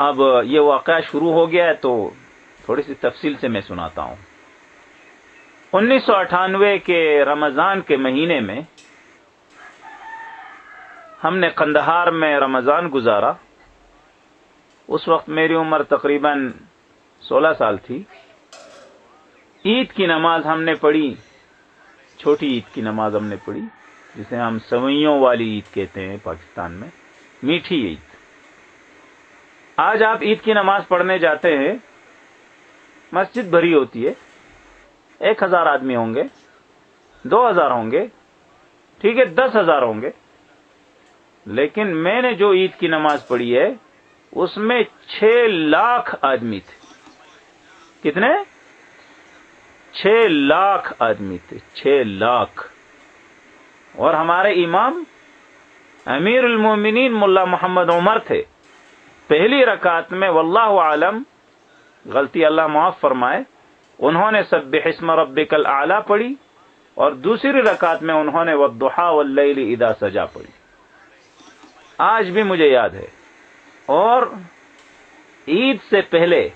اب یہ واقعہ شروع ہو گیا ہے تو تھوڑی سی تفصیل سے میں سناتا ہوں۔ 1998 کے رمضان کے مہینے میں ہم نے قندھار میں رمضان گزارا۔ اس وقت میری عمر تقریباً 16 سال تھی۔ عید کی نماز ہم نے پڑھی، چھوٹی عید کی نماز ہم نے پڑھی، جسے ہم سوئیوں والی عید کہتے ہیں پاکستان میں، میٹھی عید۔ آج آپ عید کی نماز پڑھنے جاتے ہیں، مسجد بھری ہوتی ہے، 1000 آدمی ہوں گے، 2000 ہوں گے، ٹھیک ہے، 10,000 ہوں گے، لیکن میں نے جو عید کی نماز پڑھی ہے اس میں 6 لاکھ آدمی تھے۔ کتنے؟ 6 لاکھ آدمی تھے، 6 لاکھ۔ اور ہمارے امام امیر المومنین ملا محمد عمر تھے۔ پہلی رکعت میں واللہ عالم، غلطی اللہ معاف فرمائے، انہوں نے سبح اسم ربک الاعلی پڑھی، اور دوسری رکعت میں انہوں نے والضحی واللیل اذا سجا پڑھی۔ آج بھی مجھے یاد ہے۔ اور عید سے پہلے،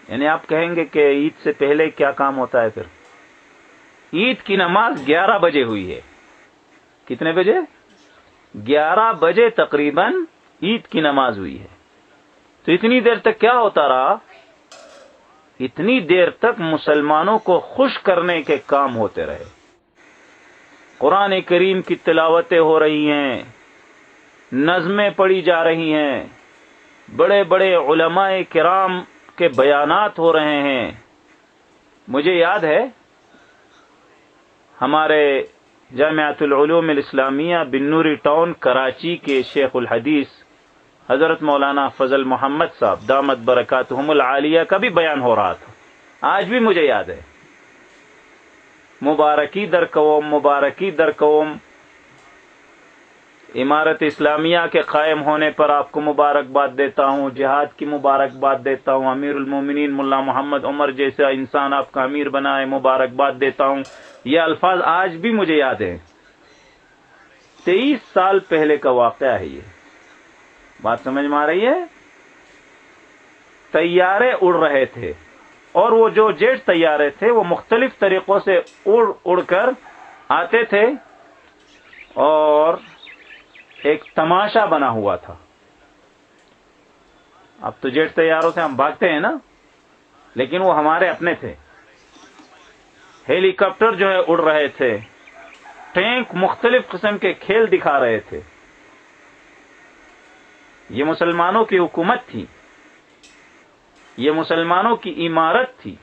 یعنی آپ کہیں گے کہ عید سے پہلے کیا کام ہوتا ہے؟ پھر عید کی نماز 11 بجے ہوئی ہے۔ کتنے بجے؟ 11 بجے تقریباً عید کی نماز ہوئی ہے۔ تو اتنی دیر تک کیا ہوتا رہا؟ اتنی دیر تک مسلمانوں کو خوش کرنے کے کام ہوتے رہے۔ قرآن کریم کی تلاوتیں ہو رہی ہیں، نظمیں پڑھی جا رہی ہیں، بڑے بڑے علماء کرام کے بیانات ہو رہے ہیں۔ مجھے یاد ہے ہمارے جامعۃ العلوم الاسلامیہ بنوری ٹاؤن کراچی کے شیخ الحدیث حضرت مولانا فضل محمد صاحب دامت برکاتہم العالیہ کا بھی بیان ہو رہا تھا۔ آج بھی مجھے یاد ہے۔ مبارکی در قوم، مبارکی در قوم، امارت اسلامیہ کے قائم ہونے پر آپ کو مبارکباد دیتا ہوں، جہاد کی مبارکباد دیتا ہوں، امیر المومنین ملا محمد عمر جیسا انسان آپ کا امیر بنائے، مبارکباد دیتا ہوں۔ یہ الفاظ آج بھی مجھے یاد ہیں۔ 23 سال پہلے کا واقعہ ہے یہ۔ بات سمجھ میں آ رہی ہے؟ طیارے اڑ رہے تھے، اور وہ جو جیٹ طیارے تھے وہ مختلف طریقوں سے اڑ کر آتے تھے، اور ایک تماشا بنا ہوا تھا۔ اب تو جیٹ طیاروں سے ہم بھاگتے ہیں نا، لیکن وہ ہمارے اپنے تھے۔ ہیلی کاپٹر جو ہے اڑ رہے تھے، ٹینک مختلف قسم کے کھیل دکھا رہے تھے۔ یہ مسلمانوں کی حکومت تھی، یہ مسلمانوں کی عمارت تھی۔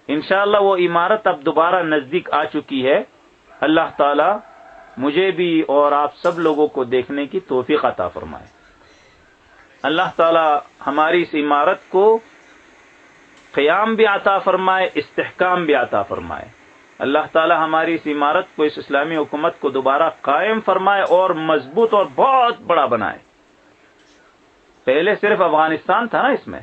انشاءاللہ وہ عمارت اب دوبارہ نزدیک آ چکی ہے۔ اللہ تعالی مجھے بھی اور آپ سب لوگوں کو دیکھنے کی توفیق عطا فرمائے۔ اللہ تعالی ہماری اس عمارت کو قیام بھی عطا فرمائے، استحکام بھی عطا فرمائے۔ اللہ تعالی ہماری اس عمارت کو، اس اسلامی حکومت کو دوبارہ قائم فرمائے اور مضبوط اور بہت بڑا بنائے۔ پہلے صرف افغانستان تھا نا اس میں،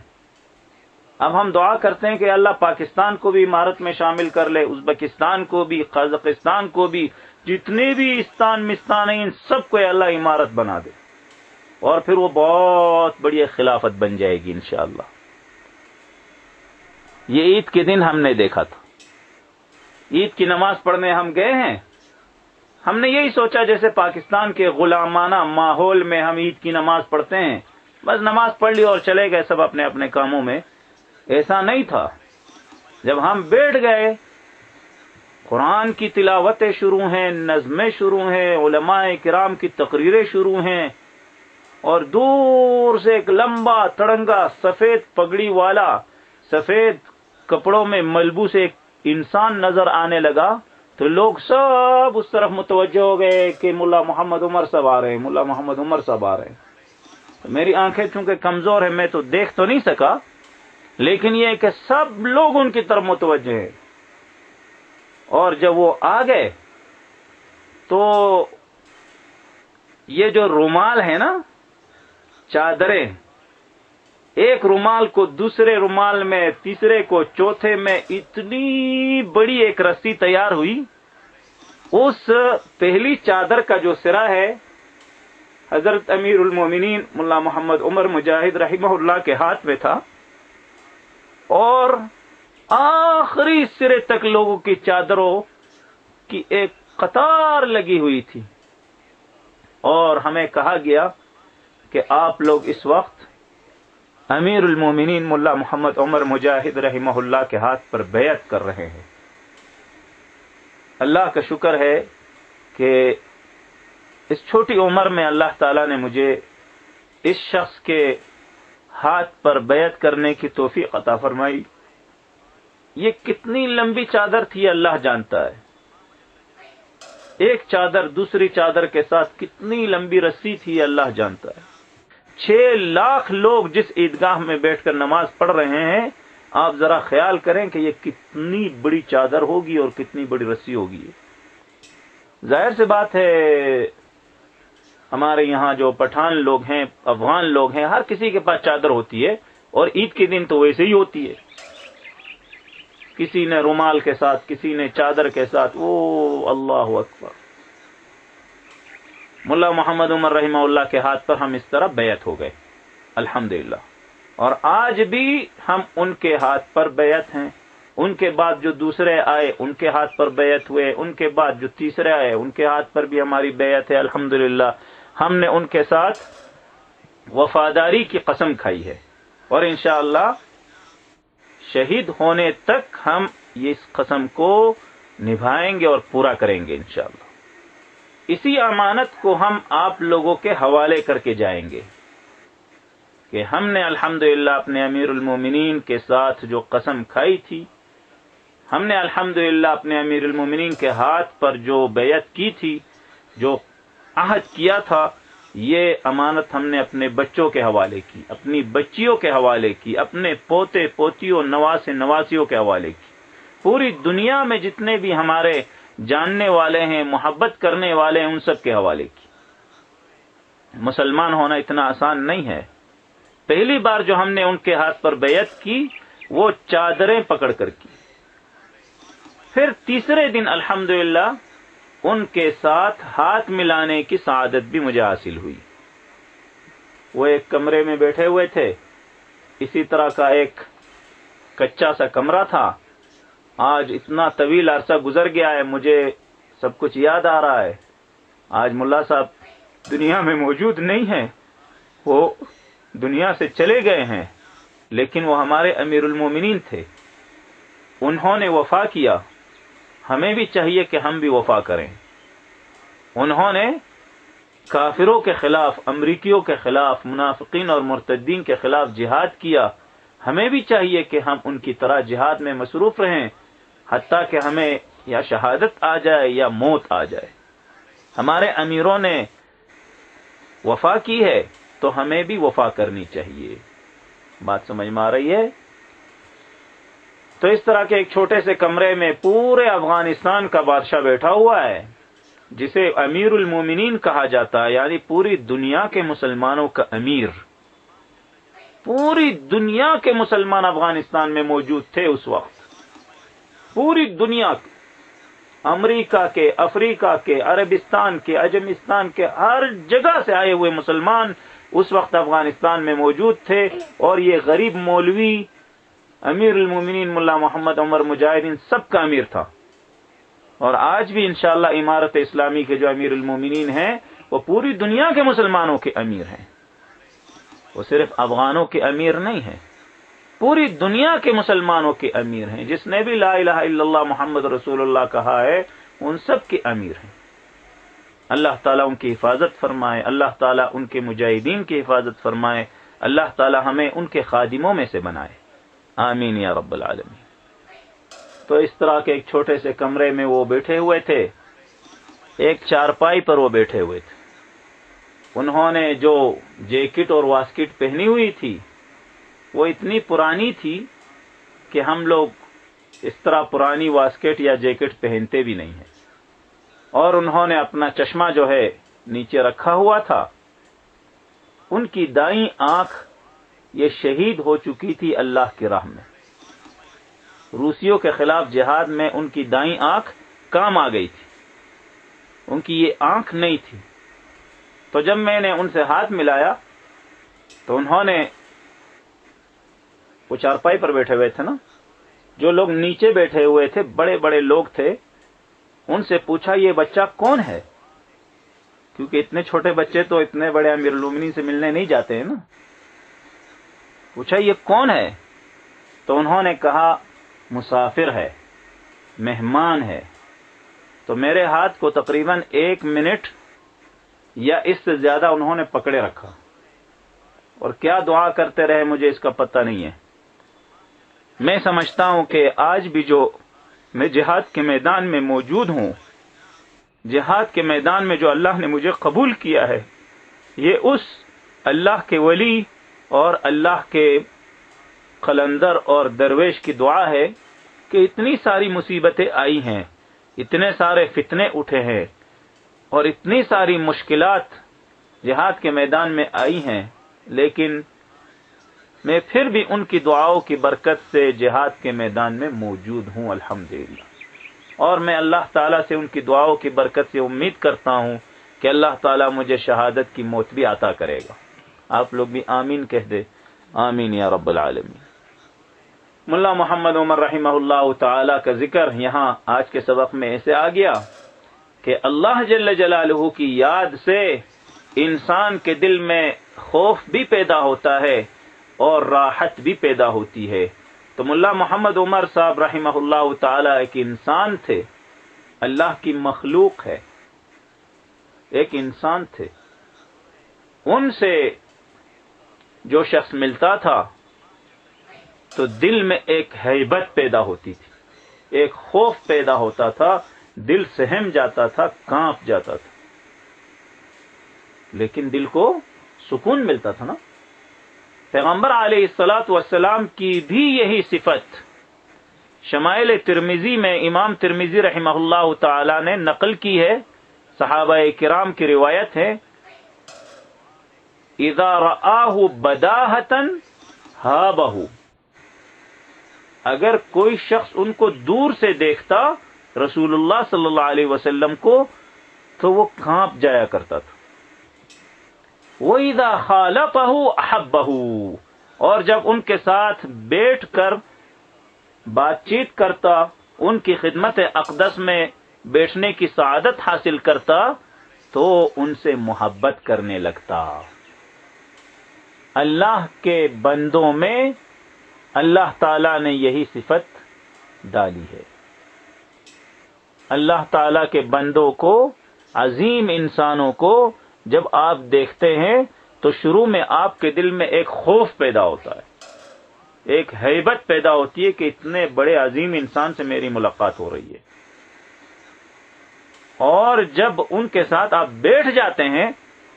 اب ہم دعا کرتے ہیں کہ اللہ پاکستان کو بھی عمارت میں شامل کر لے، ازبکستان کو بھی، قازقستان کو بھی، جتنے بھی استان مستان ہیں ان سب کو اللہ عمارت بنا دے، اور پھر وہ بہت بڑی خلافت بن جائے گی انشاءاللہ۔ یہ عید کے دن ہم نے دیکھا تھا، عید کی نماز پڑھنے ہم گئے ہیں، ہم نے یہی سوچا جیسے پاکستان کے غلامانہ ماحول میں ہم عید کی نماز پڑھتے ہیں، بس نماز پڑھ لی اور چلے گئے سب اپنے اپنے کاموں میں۔ ایسا نہیں تھا۔ جب ہم بیٹھ گئے، قرآن کی تلاوتیں شروع ہیں، نظمیں شروع ہیں، علماء کرام کی تقریریں شروع ہیں، اور دور سے ایک لمبا تڑنگا سفید پگڑی والا، سفید کپڑوں میں ملبوس ایک انسان نظر آنے لگا، تو لوگ سب اس طرف متوجہ ہو گئے کہ ملا محمد عمر صاحب آ رہے ہیں، ملا محمد عمر صاحب آ رہے ہیں۔ میری آنکھیں چونکہ کمزور ہیں، میں تو دیکھ تو نہیں سکا، لیکن یہ کہ سب لوگ ان کی طرف متوجہ ہیں۔ اور جب وہ آ گئے تو یہ جو رومال ہے نا، چادریں، ایک رومال کو دوسرے رومال میں، تیسرے کو چوتھے میں، اتنی بڑی ایک رسی تیار ہوئی۔ اس پہلی چادر کا جو سرا ہے حضرت امیر المومنین ملا محمد عمر مجاہد رحمہ اللہ کے ہاتھ میں تھا، اور آخری سرے تک لوگوں کی چادروں کی ایک قطار لگی ہوئی تھی، اور ہمیں کہا گیا کہ آپ لوگ اس وقت امیر المومنین ملا محمد عمر مجاہد رحمہ اللہ کے ہاتھ پر بیعت کر رہے ہیں۔ اللہ کا شکر ہے کہ اس چھوٹی عمر میں اللہ تعالیٰ نے مجھے اس شخص کے ہاتھ پر بیعت کرنے کی توفیق عطا فرمائی۔ یہ کتنی لمبی چادر تھی اللہ جانتا ہے، ایک چادر دوسری چادر کے ساتھ کتنی لمبی رسی تھی اللہ جانتا ہے۔ 6 لاکھ لوگ جس عیدگاہ میں بیٹھ کر نماز پڑھ رہے ہیں، آپ ذرا خیال کریں کہ یہ کتنی بڑی چادر ہوگی اور کتنی بڑی رسی ہوگی۔ ظاہر سی بات ہے، ہمارے یہاں جو پٹھان لوگ ہیں، افغان لوگ ہیں، ہر کسی کے پاس چادر ہوتی ہے، اور عید کے دن تو ویسے ہی ہوتی ہے، کسی نے رومال کے ساتھ، کسی نے چادر کے ساتھ۔ او اللہ اکبر! ملا محمد عمر رحمہ اللہ کے ہاتھ پر ہم اس طرح بیعت ہو گئے، الحمدللہ، اور آج بھی ہم ان کے ہاتھ پر بیعت ہیں۔ ان کے بعد جو دوسرے آئے ان کے ہاتھ پر بیعت ہوئے، ان کے بعد جو تیسرے آئے ان کے ہاتھ پر بھی ہماری بیعت ہے، الحمدللہ۔ ہم نے ان کے ساتھ وفاداری کی قسم کھائی ہے، اور انشاءاللہ شہید ہونے تک ہم اس قسم کو نبھائیں گے اور پورا کریں گے انشاءاللہ۔ اسی امانت کو ہم آپ لوگوں کے حوالے کر کے جائیں گے کہ ہم نے الحمدللہ اپنے امیر المومنین کے ساتھ جو قسم کھائی تھی، ہم نے الحمدللہ اپنے امیر المومنین کے ہاتھ پر جو بیعت کی تھی، جو عہد کیا تھا، یہ امانت ہم نے اپنے بچوں کے حوالے کی، اپنی بچیوں کے حوالے کی، اپنے پوتے پوتیوں نواسے نواسیوں کے حوالے کی، پوری دنیا میں جتنے بھی ہمارے جاننے والے ہیں، محبت کرنے والے ہیں، ان سب کے حوالے کی۔ مسلمان ہونا اتنا آسان نہیں ہے۔ پہلی بار جو ہم نے ان کے ہاتھ پر بیعت کی وہ چادریں پکڑ کر کی، پھر تیسرے دن الحمدللہ ان کے ساتھ ہاتھ ملانے کی سعادت بھی مجھے حاصل ہوئی۔ وہ ایک کمرے میں بیٹھے ہوئے تھے، اسی طرح کا ایک کچا سا کمرہ تھا۔ آج اتنا طویل عرصہ گزر گیا ہے، مجھے سب کچھ یاد آ رہا ہے۔ آج ملا صاحب دنیا میں موجود نہیں ہیں، وہ دنیا سے چلے گئے ہیں، لیکن وہ ہمارے امیر المومنین تھے، انہوں نے وفا کیا۔ ہمیں بھی چاہیے کہ ہم بھی وفا کریں۔ انہوں نے کافروں کے خلاف، امریکیوں کے خلاف، منافقین اور مرتدین کے خلاف جہاد کیا۔ ہمیں بھی چاہیے کہ ہم ان کی طرح جہاد میں مصروف رہیں، حتیٰ کہ ہمیں یا شہادت آ جائے یا موت آ جائے۔ ہمارے امیروں نے وفا کی ہے تو ہمیں بھی وفا کرنی چاہیے۔ بات سمجھ میں آ رہی ہے؟ تو اس طرح کے ایک چھوٹے سے کمرے میں پورے افغانستان کا بادشاہ بیٹھا ہوا ہے، جسے امیر المومنین کہا جاتا ہے، یعنی پوری دنیا کے مسلمانوں کا امیر۔ پوری دنیا کے مسلمان افغانستان میں موجود تھے اس وقت، پوری دنیا کے، امریکہ کے، افریقہ کے، عربستان کے، عجمستان کے، ہر جگہ سے آئے ہوئے مسلمان اس وقت افغانستان میں موجود تھے، اور یہ غریب مولوی امیر المومنین ملا محمد عمر مجاہد ان سب کا امیر تھا۔ اور آج بھی انشاءاللہ امارت اسلامی کے جو امیر المومنین ہیں وہ پوری دنیا کے مسلمانوں کے امیر ہیں، وہ صرف افغانوں کے امیر نہیں ہیں، پوری دنیا کے مسلمانوں کے امیر ہیں۔ جس نے بھی لا الہ الا اللہ محمد رسول اللہ کہا ہے ان سب کے امیر ہیں۔ اللہ تعالیٰ ان کی حفاظت فرمائے، اللہ تعالیٰ ان کے مجاہدین کی حفاظت فرمائے، اللہ تعالیٰ ہمیں ان کے خادموں میں سے بنائے، آمین یا رب العالمین۔ تو اس طرح کے ایک چھوٹے سے کمرے میں وہ بیٹھے ہوئے تھے، ایک چارپائی پر وہ بیٹھے ہوئے تھے۔ انہوں نے جو جیکٹ اور واسکٹ پہنی ہوئی تھی وہ اتنی پرانی تھی کہ ہم لوگ اس طرح پرانی واسکٹ یا جیکٹ پہنتے بھی نہیں ہیں، اور انہوں نے اپنا چشمہ جو ہے نیچے رکھا ہوا تھا۔ ان کی دائیں آنکھ یہ شہید ہو چکی تھی اللہ کی راہ میں، روسیوں کے خلاف جہاد میں ان کی دائیں آنکھ کام آ گئی تھی، ان کی یہ آنکھ نہیں تھی، تو جب میں نے ان سے ہاتھ ملایا تو انہوں نے، وہ چارپائی پر بیٹھے ہوئے تھے نا، جو لوگ نیچے بیٹھے ہوئے تھے بڑے بڑے لوگ تھے، ان سے پوچھا یہ بچہ کون ہے؟ کیونکہ اتنے چھوٹے بچے تو اتنے بڑے امیر المومنین سے ملنے نہیں جاتے ہیں نا. پوچھا یہ کون ہے؟ تو انہوں نے کہا مسافر ہے، مہمان ہے. تو میرے ہاتھ کو تقریباً 1 منٹ یا اس سے زیادہ انہوں نے پکڑے رکھا، اور کیا دعا کرتے رہے مجھے اس کا پتہ نہیں ہے. میں سمجھتا ہوں کہ آج بھی جو میں جہاد کے میدان میں موجود ہوں، جہاد کے میدان میں جو اللہ نے مجھے قبول کیا ہے، یہ اس اللہ کے ولی اور اللہ کے قلندر اور درویش کی دعا ہے کہ اتنی ساری مصیبتیں آئی ہیں، اتنے سارے فتنے اٹھے ہیں، اور اتنی ساری مشکلات جہاد کے میدان میں آئی ہیں، لیکن میں پھر بھی ان کی دعاؤں کی برکت سے جہاد کے میدان میں موجود ہوں الحمدللہ. اور میں اللہ تعالیٰ سے ان کی دعاؤں کی برکت سے امید کرتا ہوں کہ اللہ تعالیٰ مجھے شہادت کی موت بھی عطا کرے گا. آپ لوگ بھی آمین کہہ دے. آمین یا رب العالمین. ملا محمد عمر رحمہ اللہ تعالیٰ کا ذکر یہاں آج کے سبق میں ایسے آ گیا کہ اللہ جل جلالہ کی یاد سے انسان کے دل میں خوف بھی پیدا ہوتا ہے اور راحت بھی پیدا ہوتی ہے. تو ملا محمد عمر صاحب رحمہ اللہ تعالی ایک انسان تھے، اللہ کی مخلوق ہے، ایک انسان تھے. ان سے جو شخص ملتا تھا تو دل میں ایک ہیبت پیدا ہوتی تھی، ایک خوف پیدا ہوتا تھا، دل سہم جاتا تھا، کانپ جاتا تھا، لیکن دل کو سکون ملتا تھا نا. پیغمبر علیہ الصلاۃ والسلام کی بھی یہی صفت شمائل ترمذی میں امام ترمذی رحمہ اللہ تعالی نے نقل کی ہے، صحابہ کرام کی روایت ہے، اذا رآہ بداہۃ ہابہ، اگر کوئی شخص ان کو دور سے دیکھتا رسول اللہ صلی اللہ علیہ وسلم کو تو وہ کانپ جایا کرتا تھا. وَإِذَا خَالَطَهُ أَحَبَّهُ، اور جب ان کے ساتھ بیٹھ کر بات چیت کرتا، ان کی خدمت اقدس میں بیٹھنے کی سعادت حاصل کرتا تو ان سے محبت کرنے لگتا. اللہ کے بندوں میں اللہ تعالیٰ نے یہی صفت ڈالی ہے. اللہ تعالیٰ کے بندوں کو، عظیم انسانوں کو جب آپ دیکھتے ہیں تو شروع میں آپ کے دل میں ایک خوف پیدا ہوتا ہے، ایک ہیبت پیدا ہوتی ہے کہ اتنے بڑے عظیم انسان سے میری ملاقات ہو رہی ہے. اور جب ان کے ساتھ آپ بیٹھ جاتے ہیں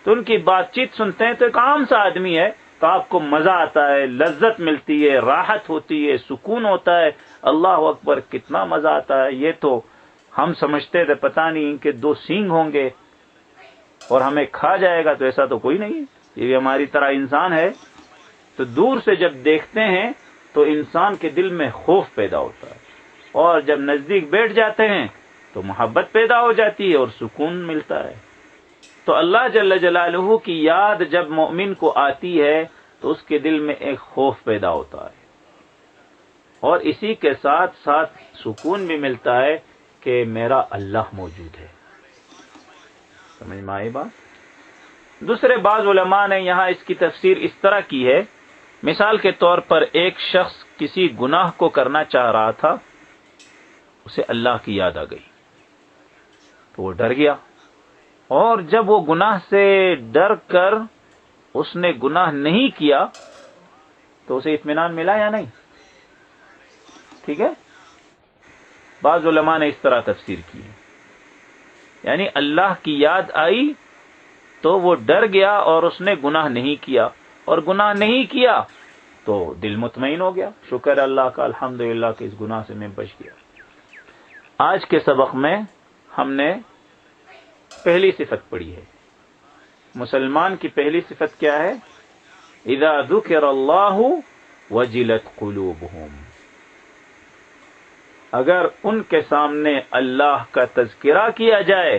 تو ان کی بات چیت سنتے ہیں تو ایک عام سا آدمی ہے تو آپ کو مزہ آتا ہے، لذت ملتی ہے، راحت ہوتی ہے، سکون ہوتا ہے. اللہ اکبر، کتنا مزہ آتا ہے. یہ تو ہم سمجھتے تھے پتہ نہیں ان کے 2 سینگ ہوں گے اور ہمیں کھا جائے گا، تو ایسا تو کوئی نہیں، یہ بھی ہماری طرح انسان ہے. تو دور سے جب دیکھتے ہیں تو انسان کے دل میں خوف پیدا ہوتا ہے، اور جب نزدیک بیٹھ جاتے ہیں تو محبت پیدا ہو جاتی ہے اور سکون ملتا ہے. تو اللہ جل جلالہ کی یاد جب مومن کو آتی ہے تو اس کے دل میں ایک خوف پیدا ہوتا ہے، اور اسی کے ساتھ ساتھ سکون بھی ملتا ہے کہ میرا اللہ موجود ہے. سمجھ میں آئی بات؟ دوسرے بعض علماء نے یہاں اس کی تفسیر اس طرح کی ہے، مثال کے طور پر ایک شخص کسی گناہ کو کرنا چاہ رہا تھا، اسے اللہ کی یاد آ گئی تو وہ ڈر گیا، اور جب وہ گناہ سے ڈر کر اس نے گناہ نہیں کیا تو اسے اطمینان ملا یا نہیں؟ ٹھیک ہے، بعض علماء نے اس طرح تفسیر کی ہے، یعنی اللہ کی یاد آئی تو وہ ڈر گیا اور اس نے گناہ نہیں کیا، اور گناہ نہیں کیا تو دل مطمئن ہو گیا، شکر اللہ کا، الحمدللہ کہ اس گناہ سے میں بچ گیا. آج کے سبق میں ہم نے پہلی صفت پڑھی ہے. مسلمان کی پہلی صفت کیا ہے؟ اذا ذکر اللہ وجلت قلوبہم، اگر ان کے سامنے اللہ کا تذکرہ کیا جائے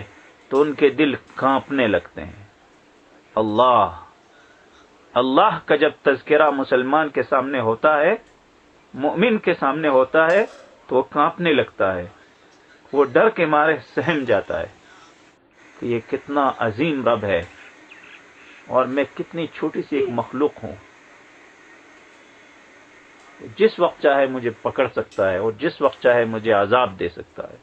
تو ان کے دل کانپنے لگتے ہیں. اللہ کا جب تذکرہ مسلمان کے سامنے ہوتا ہے، مومن کے سامنے ہوتا ہے، تو وہ کانپنے لگتا ہے، وہ ڈر کے مارے سہم جاتا ہے کہ یہ کتنا عظیم رب ہے اور میں کتنی چھوٹی سی ایک مخلوق ہوں، جس وقت چاہے مجھے پکڑ سکتا ہے اور جس وقت چاہے مجھے عذاب دے سکتا ہے،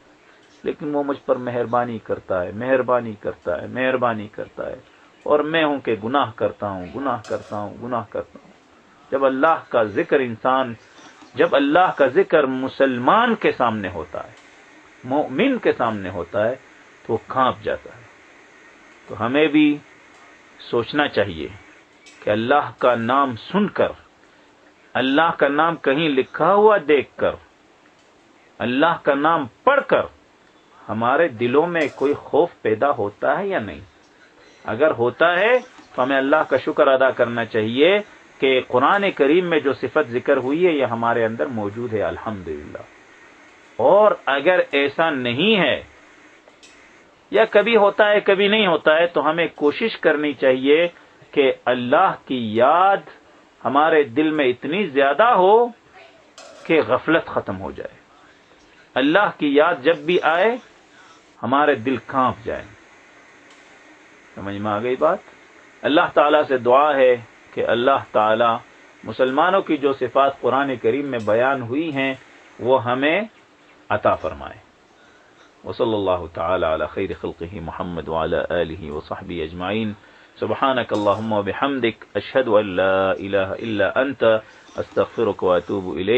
لیکن وہ مجھ پر مہربانی کرتا ہے، مہربانی کرتا ہے، مہربانی کرتا ہے، اور میں ہوں کہ گناہ کرتا ہوں، گناہ کرتا ہوں، گناہ کرتا ہوں۔ جب اللہ کا ذکر مسلمان کے سامنے ہوتا ہے، مومن کے سامنے ہوتا ہے، تو وہ کانپ جاتا ہے۔ تو ہمیں بھی سوچنا چاہیے کہ اللہ کا نام سن کر، اللہ کا نام کہیں لکھا ہوا دیکھ کر، اللہ کا نام پڑھ کر ہمارے دلوں میں کوئی خوف پیدا ہوتا ہے یا نہیں؟ اگر ہوتا ہے تو ہمیں اللہ کا شکر ادا کرنا چاہیے کہ قرآن کریم میں جو صفت ذکر ہوئی ہے یہ ہمارے اندر موجود ہے، الحمدللہ۔ اور اگر ایسا نہیں ہے یا کبھی ہوتا ہے کبھی نہیں ہوتا ہے، تو ہمیں کوشش کرنی چاہیے کہ اللہ کی یاد ہمارے دل میں اتنی زیادہ ہو کہ غفلت ختم ہو جائے۔ اللہ کی یاد جب بھی آئے ہمارے دل کانپ جائے۔ سمجھ میں آ گئی بات؟ اللہ تعالیٰ سے دعا ہے کہ اللہ تعالیٰ مسلمانوں کی جو صفات قرآن کریم میں بیان ہوئی ہیں وہ ہمیں عطا فرمائے۔ وصلی اللہ تعالی علی خیر خلقہ محمد وعلی آلہ وصحبہ اجمعین۔ سبحانک اللہم وبحمدک، اشہد ان لا الہ الا انت، استغفرک واتوب الیک۔